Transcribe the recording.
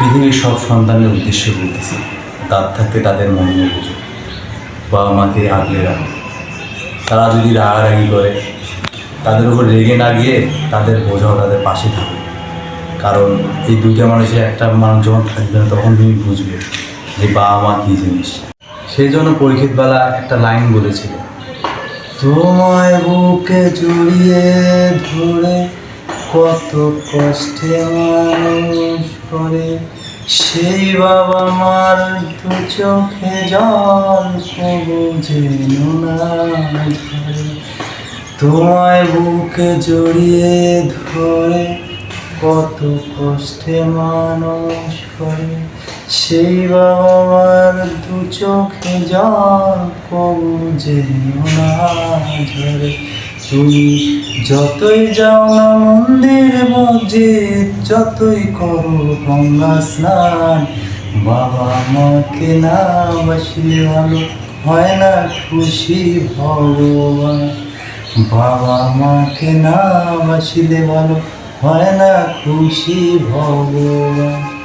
পৃথিবীর সব সন্তানের উদ্দেশ্যে বলতেছি, দাঁত থাকতে তাদের মনে বুঝো, বাবা মাকে আগলে রাখো। তারা যদি রাগারাগি করে, তাদের উপর রেগে না গিয়ে তাদের বোঝাও, তাদের পাশে থাকো। কারণ এই দুইটা মানুষের একটা মানুষ যখন থাকবে না, তখন তুমি বুঝবে যে বাবা মা কী জিনিস। সেই জন্য পরীক্ষিত বালা একটা লাইন বলেছিল, তোমায় বুকে জড়িয়ে ধরে কত কষ্টে মানুষ করে, সেই বাবা মার দু চোখে জল তবু যেন না ঝরে। তোমায় বুকে জড়িয়ে ধরে কত কষ্টে মানুষ করে, সেই বাবা মার দু চোখে জল তবু যেন না ঝরে। তুমি যতই যাও না মন্দির মসজিদ, যতই করো গঙ্গা স্নান, বাবা মাকে না বাসলে ভালো হয় না খুশি ভগবান। বাবা মাকে না বাসলে ভালো হয় না খুশি ভগবান।